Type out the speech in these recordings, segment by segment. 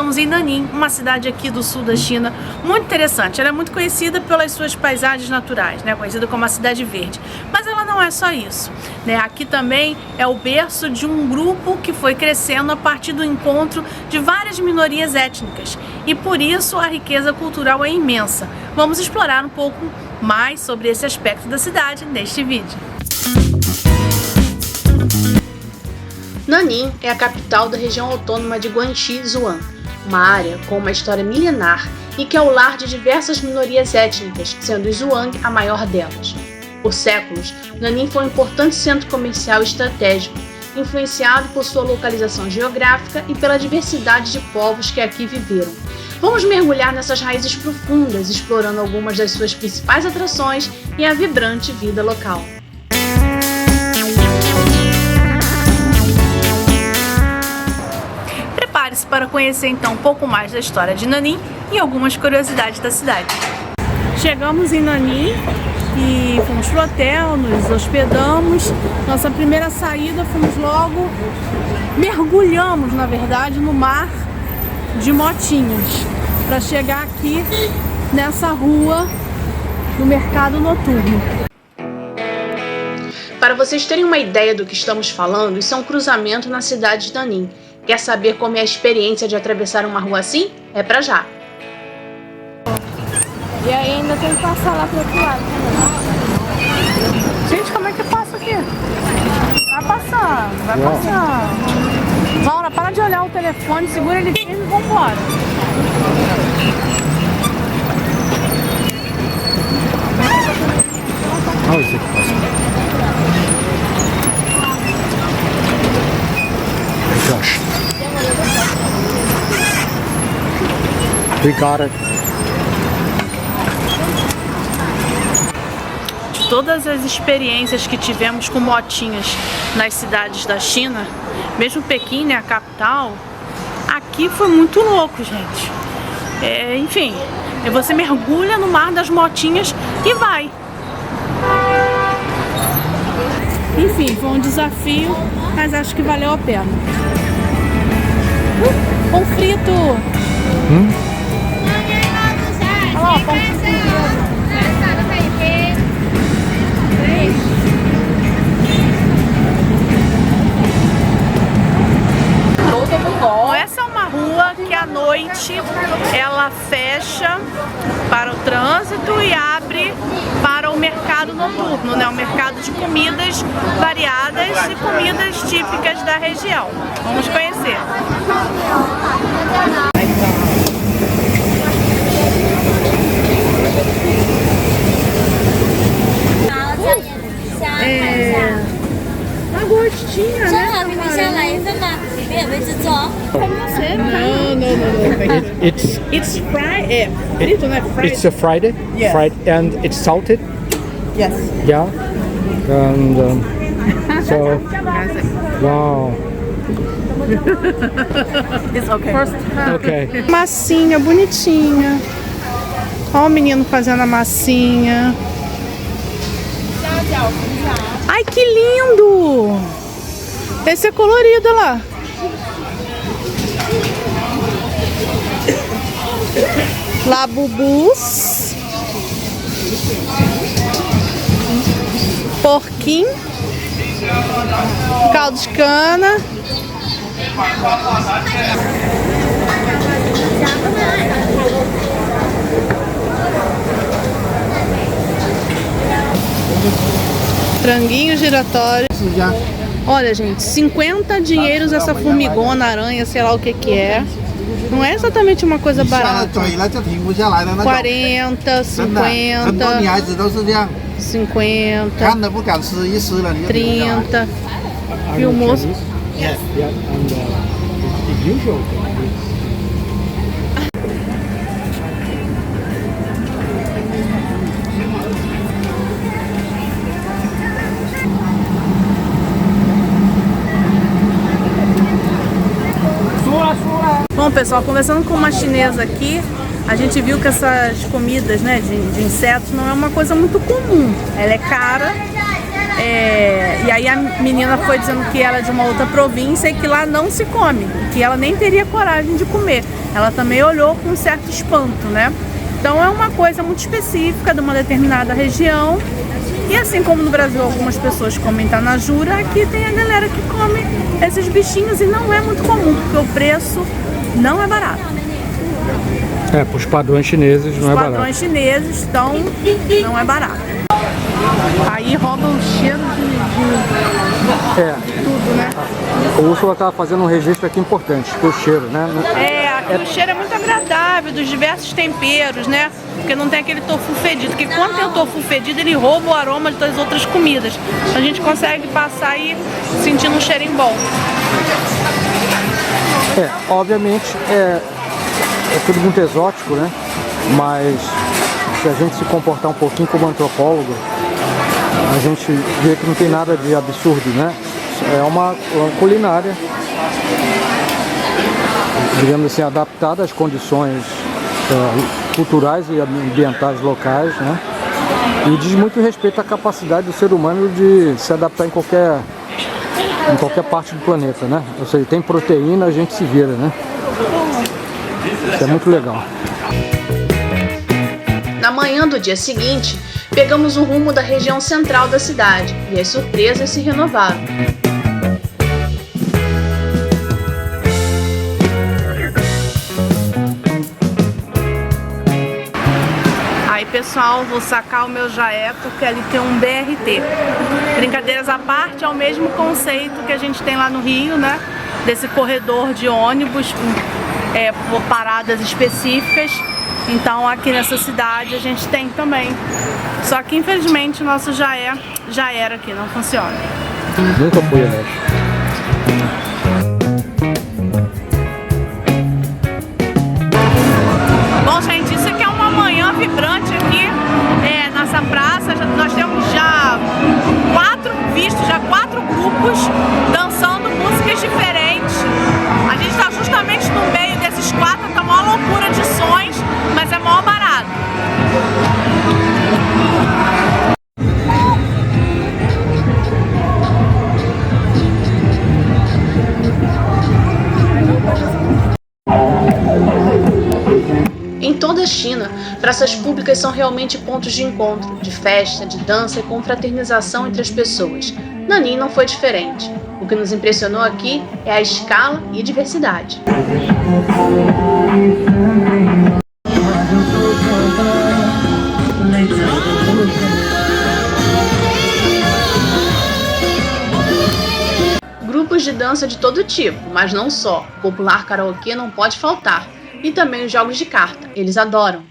estamos em Nanning, uma cidade aqui do sul da China, muito interessante. Ela é muito conhecida pelas suas paisagens naturais, né? Conhecida como a Cidade Verde. Mas ela não é só isso, né? Aqui também é o berço de um grupo que foi crescendo a partir do encontro de várias minorias étnicas. E por isso a riqueza cultural é imensa. Vamos explorar um pouco mais sobre esse aspecto da cidade neste vídeo. Nanning é a capital da região autônoma de Guangxi-Zhuang, uma área com uma história milenar e que é o lar de diversas minorias étnicas, sendo os Zhuang a maior delas. Por séculos, Nanning foi um importante centro comercial estratégico, influenciado por sua localização geográfica e pela diversidade de povos que aqui viveram. Vamos mergulhar nessas raízes profundas, explorando algumas das suas principais atrações e a vibrante vida local. Prepare-se para conhecer então um pouco mais da história de Nanning e algumas curiosidades da cidade. Chegamos em Nanning e fomos pro hotel, nos hospedamos. Nossa primeira saída, fomos logo, mergulhamos na verdade no mar de motinhas para chegar aqui nessa rua do mercado noturno. Para vocês terem uma ideia do que estamos falando, isso é um cruzamento na cidade de Nanning. Quer saber como é a experiência de atravessar uma rua assim? É pra já! E aí ainda tem que passar lá pro outro lado. Gente, como é que passa aqui? Vai passar, vai passar. Laura, para de olhar o telefone, segura ele firme e vambora. How is it possible? Gosh. We got it. De todas as experiências que tivemos com motinhas nas cidades da China, mesmo Pequim, né, a capital, aqui foi muito louco, gente. Enfim, você mergulha no mar das motinhas e vai. Enfim, foi um desafio, mas acho que valeu a pena. Pão frito! Olha lá, pão frito. Essa é uma rua que à noite ela fecha para o trânsito e abre para o mercado noturno, né? O mercado de comidas variadas e comidas típicas da região. Vamos conhecer. Uma gostinha, né? No. It's fried. Frito, né? Fried. It's a fried, Yes. fried, and it's salted. Yes. Yeah, and so wow. It's okay. Okay. Massinha bonitinha. Olha o menino fazendo a massinha. Ai, que lindo! Esse é colorido, olha lá. Labubus. Porquinho. Caldo de cana. Franguinho giratório. Olha, gente, 50 dinheiros essa formigona, aranha, sei lá o que que é. Não é exatamente uma coisa barata. 40, 50, 50, 30. E o moço... Yeah, and the usual. Bom, pessoal, conversando com uma chinesa aqui, a gente viu que essas comidas, né, de insetos não é uma coisa muito comum. Ela é cara E aí a menina foi dizendo que ela é de uma outra província e que lá não se come, que ela nem teria coragem de comer. Ela também olhou com um certo espanto, né? Então é uma coisa muito específica de uma determinada região. E assim como no Brasil algumas pessoas comem tanajura, aqui tem a galera que come esses bichinhos e não é muito comum, porque o preço não é barato. Para os padrões chineses não é barato. Os padrões chineses, então, não é barato. Aí rouba o cheiro de tudo, né? O Úrsula estava fazendo um registro aqui importante, o cheiro, né? Aqui o cheiro é muito agradável, dos diversos temperos, né? Porque não tem aquele tofu fedido, porque quando tem o tofu fedido, ele rouba o aroma de todas as outras comidas. A gente consegue passar aí sentindo um cheirinho bom. Obviamente é tudo muito exótico, né? Mas se a gente se comportar um pouquinho como antropólogo, a gente vê que não tem nada de absurdo, né? É uma culinária, digamos assim, adaptada às condições culturais e ambientais locais, né? E diz muito respeito à capacidade do ser humano de se adaptar em qualquer parte do planeta, né? Ou seja, tem proteína, a gente se vira, né? Isso é muito legal. Na manhã do dia seguinte, pegamos o rumo da região central da cidade e as surpresas se renovaram. Aí pessoal, vou sacar o meu jaeco, porque ali tem um BRT. Brincadeiras à parte, é o mesmo conceito que a gente tem lá no Rio, né? Desse corredor de ônibus por paradas específicas. Então aqui nessa cidade a gente tem também. Só que infelizmente o nosso já era aqui, não funciona. Nunca fui, né? Bom, gente, isso aqui é uma manhã vibrante aqui nessa praça. Nós temos já quatro grupos dançando músicas diferentes. A gente está justamente no meio desses quatro, tá uma loucura de sons, mas é mó barato. Em toda a China, praças públicas são realmente pontos de encontro, de festa, de dança e confraternização entre as pessoas. Nanning não foi diferente. O que nos impressionou aqui é a escala e a diversidade. Grupos de dança de todo tipo, mas não só. O popular karaokê não pode faltar. E também os jogos de carta, eles adoram.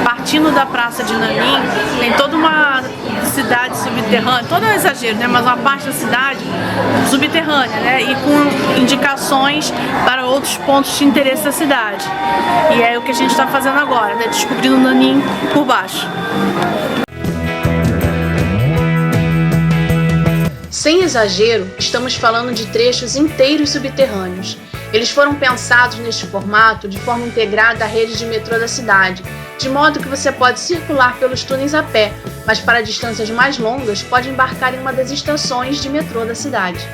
Partindo da praça de Nanning, tem toda uma cidade subterrânea, todo é um exagero, né? Mas uma parte da cidade subterrânea, né? E com indicações para outros pontos de interesse da cidade. E é o que a gente está fazendo agora, né? Descobrindo Nanning por baixo. Sem exagero, estamos falando de trechos inteiros subterrâneos. Eles foram pensados neste formato de forma integrada à rede de metrô da cidade, de modo que você pode circular pelos túneis a pé, mas para distâncias mais longas pode embarcar em uma das estações de metrô da cidade.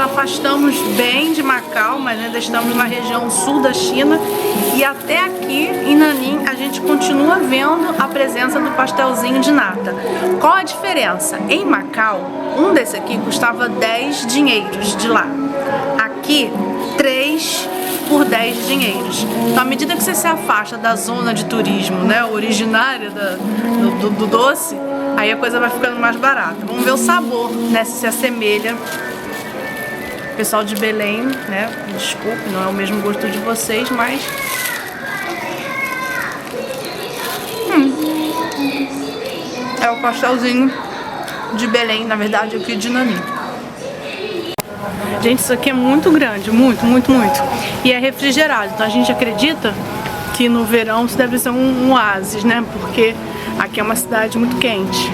Afastamos bem de Macau, mas ainda estamos na região sul da China e até aqui em Nanning a gente continua vendo a presença do pastelzinho de nata. Qual a diferença? Em Macau, um desse aqui custava 10 dinheiros de lá. Aqui, 3 por 10 dinheiros. Então, à medida que você se afasta da zona de turismo, né, originária do doce, aí a coisa vai ficando mais barata. Vamos ver o sabor, né, se assemelha Pessoal de Belém, né? Desculpe, não é o mesmo gosto de vocês, mas... É o pastelzinho de Belém, na verdade, aqui de Nanim. Gente, isso aqui é muito grande, muito. E é refrigerado, então a gente acredita que no verão isso deve ser um oásis, né? Porque aqui é uma cidade muito quente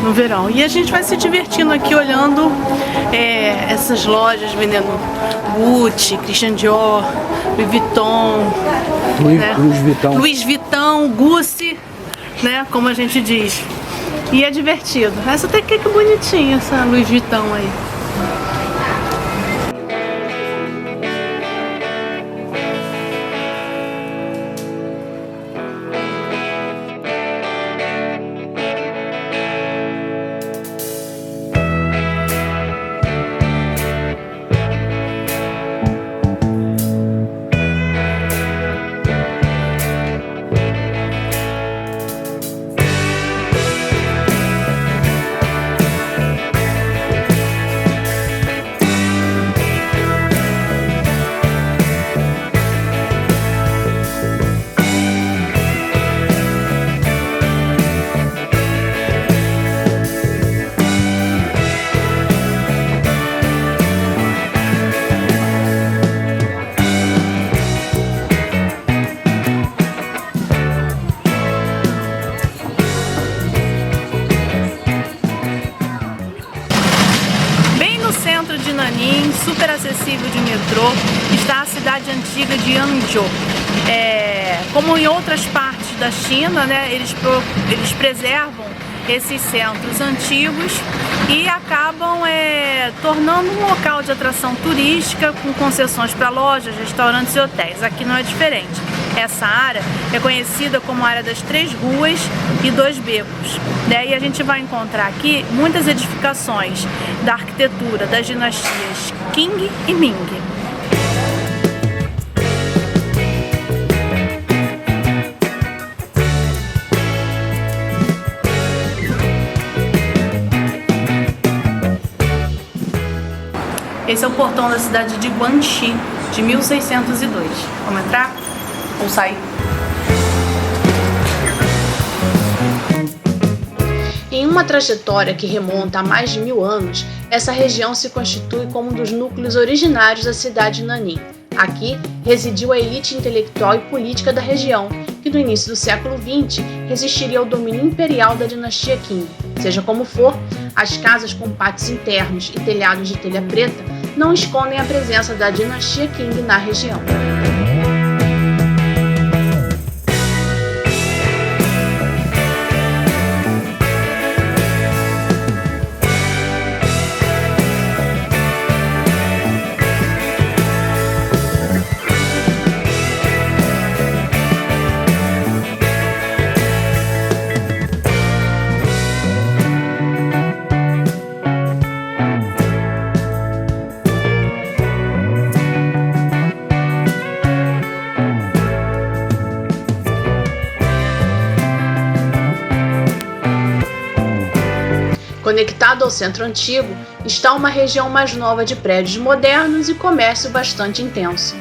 no verão. E a gente vai se divertindo aqui olhando essas lojas vendendo Gucci, Christian Dior, Louis Vuitton, né? Louis Vuitton, Gucci, né? Como a gente diz. E é divertido. Essa até que bonitinha, essa Louis Vuitton aí. De Nanim, super acessível de metrô, está a cidade antiga de Hangzhou. Como em outras partes da China, né, eles preservam esses centros antigos e acabam tornando um local de atração turística com concessões para lojas, restaurantes e hotéis. Aqui não é diferente. Essa área é conhecida como a área das 3 ruas e 2 becos. Daí a gente vai encontrar aqui muitas edificações da arquitetura das dinastias Qing e Ming. Esse é o portão da cidade de Guanxi, de 1602. Vamos entrar? Ou sair? Em uma trajetória que remonta a mais de 1000 anos, essa região se constitui como um dos núcleos originários da cidade de Nanim. Aqui residiu a elite intelectual e política da região, que no início do século XX resistiria ao domínio imperial da dinastia Qing. Seja como for, as casas com pátios internos e telhados de telha preta não escondem a presença da dinastia Qing na região. Conectado ao centro antigo, está uma região mais nova de prédios modernos e comércio bastante intenso.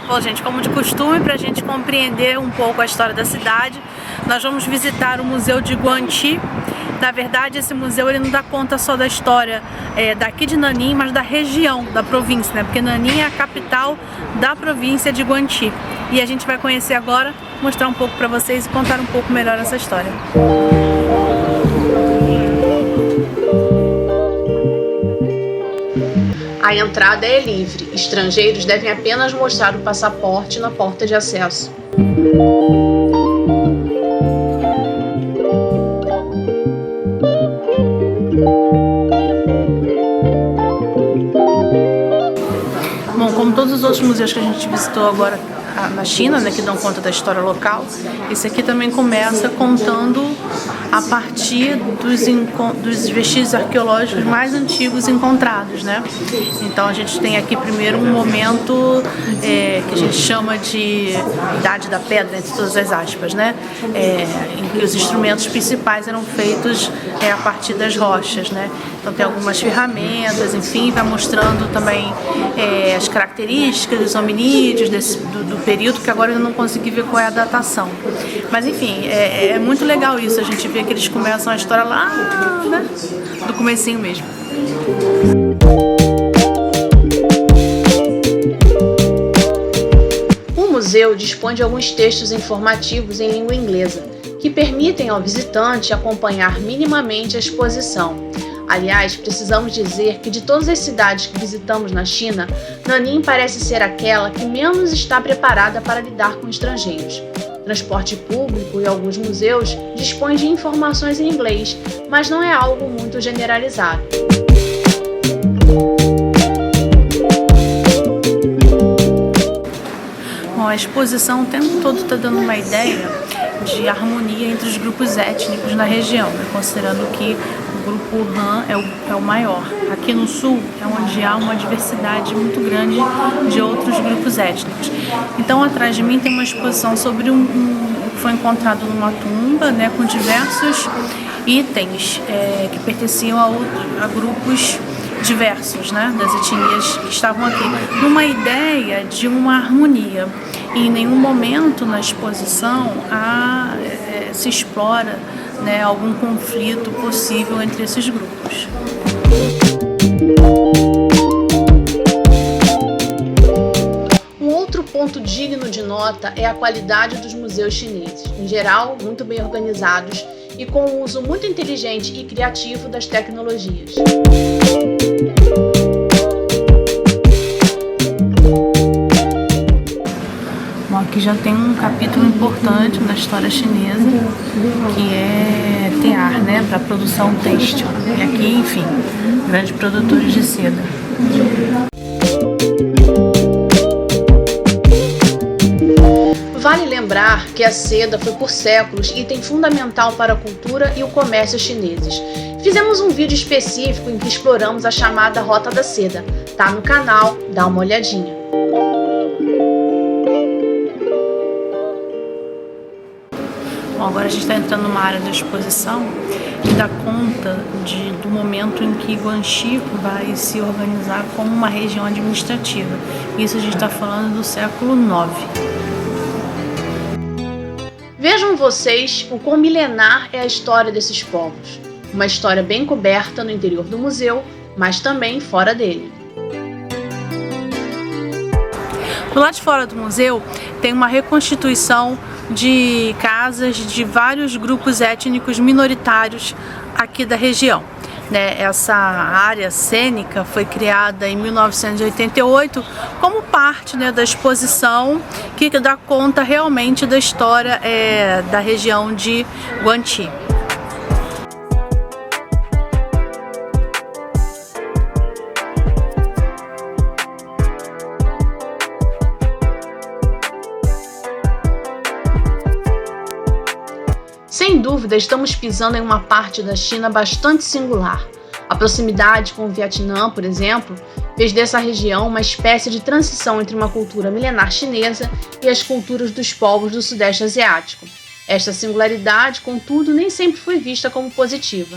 Bom, gente, como de costume, para a gente compreender um pouco a história da cidade, nós vamos visitar o Museu de Guanxi. Na verdade, esse museu ele não dá conta só da história daqui de Nanim, mas da região, da província, né? Porque Nanim é a capital da província de Guanxi. E a gente vai conhecer agora, mostrar um pouco para vocês e contar um pouco melhor essa história. A entrada é livre, estrangeiros devem apenas mostrar o passaporte na porta de acesso. todos os outros museus que a gente visitou agora na China, né, que dão conta da história local, esse aqui também começa contando a partir dos vestígios arqueológicos mais antigos encontrados, né? Então a gente tem aqui primeiro um momento que a gente chama de Idade da Pedra, entre todas as aspas, né? Em que os instrumentos principais eram feitos a partir das rochas, né? Então tem algumas ferramentas, enfim, vai mostrando também as características dos hominídeos do período, que agora eu não consegui ver qual é a datação. Mas enfim, é muito legal isso, a gente vê que eles começam a história lá, né, do comecinho mesmo. O museu dispõe de alguns textos informativos em língua inglesa, que permitem ao visitante acompanhar minimamente a exposição. Aliás, precisamos dizer que de todas as cidades que visitamos na China, Nanning parece ser aquela que menos está preparada para lidar com estrangeiros. Transporte público e alguns museus dispõem de informações em inglês, mas não é algo muito generalizado. Bom, a exposição o tempo todo está dando uma ideia de harmonia entre os grupos étnicos na região, né? Considerando que o grupo Han é o maior. Aqui no sul é onde há uma diversidade muito grande de outros grupos étnicos. Então atrás de mim tem uma exposição sobre o que foi encontrado numa tumba, né, com diversos itens que pertenciam a grupos diversos, né, das etnias que estavam aqui, numa ideia de uma harmonia. E em nenhum momento na exposição se explora, né, algum conflito possível entre esses grupos. Um outro ponto digno de nota é a qualidade dos museus chineses, em geral muito bem organizados e com um uso muito inteligente e criativo das tecnologias. Bom, aqui já tem um capítulo importante na história chinesa, que é tear, né, para produção têxtil. E aqui, enfim, grandes produtores de seda. Vale lembrar que a seda foi por séculos item fundamental para a cultura e o comércio chineses. Fizemos um vídeo específico em que exploramos a chamada Rota da Seda. Tá no canal, dá uma olhadinha. Bom, agora a gente está entrando numa área da exposição que dá conta do momento em que Guangxi vai se organizar como uma região administrativa. Isso a gente está falando do século IX. Vejam vocês o quão milenar é a história desses povos. Uma história bem coberta no interior do museu, mas também fora dele. Do lado de fora do museu tem uma reconstituição de casas de vários grupos étnicos minoritários aqui da região. Essa área cênica foi criada em 1988 como parte, né, da exposição que dá conta realmente da história da região de Guangxi. Sem dúvida, estamos pisando em uma parte da China bastante singular. A proximidade com o Vietnã, por exemplo, fez dessa região uma espécie de transição entre uma cultura milenar chinesa e as culturas dos povos do Sudeste Asiático. Esta singularidade, contudo, nem sempre foi vista como positiva.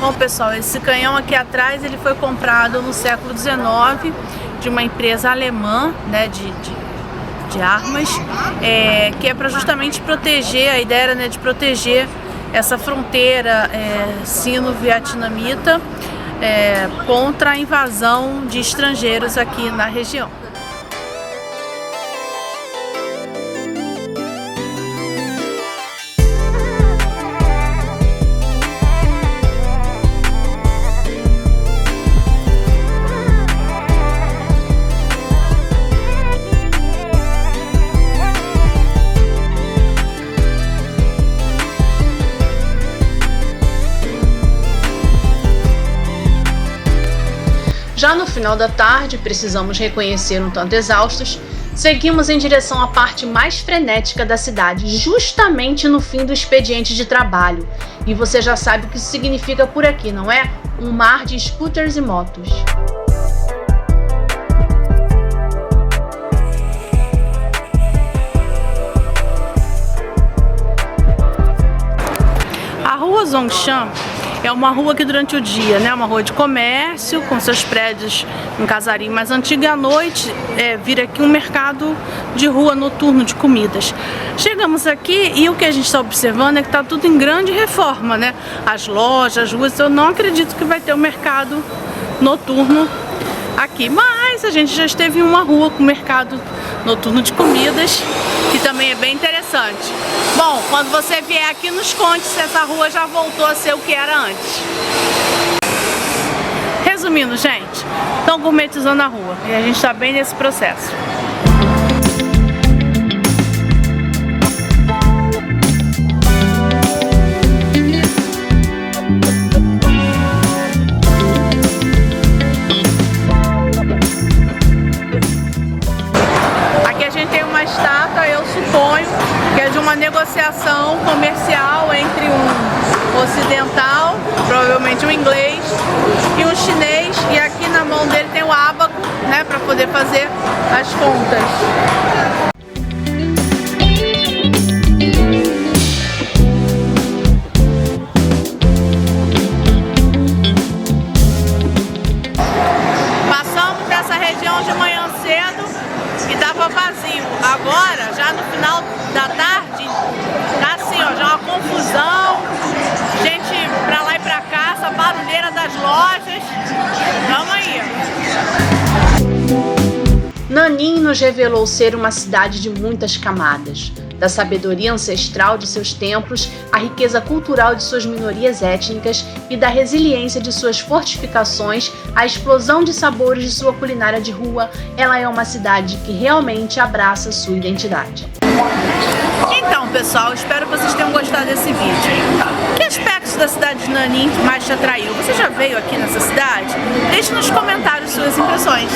Bom, pessoal, esse canhão aqui atrás ele foi comprado no século XIX de uma empresa alemã, né, de armas, que é para justamente proteger, a ideia era, né, de proteger essa fronteira sino-vietnamita contra a invasão de estrangeiros aqui na região. Já no final da tarde, precisamos reconhecer um tanto exaustos, seguimos em direção à parte mais frenética da cidade, justamente no fim do expediente de trabalho. E você já sabe o que isso significa por aqui, não é? Um mar de scooters e motos. A rua Zhongshan é uma rua que durante o dia, né, uma rua de comércio, com seus prédios em casarinho mais antigo, e à noite vira aqui um mercado de rua noturno de comidas. Chegamos aqui e o que a gente está observando é que está tudo em grande reforma, né? As lojas, as ruas, eu não acredito que vai ter um mercado noturno aqui, mas a gente já esteve em uma rua com mercado noturno de comidas, que também é bem interessante. Bom, quando você vier aqui, nos conte se essa rua já voltou a ser o que era antes. Resumindo, gente, estão gourmetizando a rua e a gente está bem nesse processo. Estátua, eu suponho que é de uma negociação comercial entre um ocidental, provavelmente um inglês, e um chinês, e aqui na mão dele tem o ábaco, né, para poder fazer as contas. Passamos dessa região de manhã cedo e tava vazio. Agora, já no final da tarde, tá assim, ó, já uma confusão, gente pra lá e pra cá, essa barulheira das lojas. Vamos aí. Nanning nos revelou ser uma cidade de muitas camadas, da sabedoria ancestral de seus templos, à riqueza cultural de suas minorias étnicas e da resiliência de suas fortificações, à explosão de sabores de sua culinária de rua. Ela é uma cidade que realmente abraça sua identidade. Então, pessoal, espero que vocês tenham gostado desse vídeo. Que aspectos da cidade de Nanning mais te atraiu? Você já veio aqui nessa cidade? Deixe nos comentários suas impressões.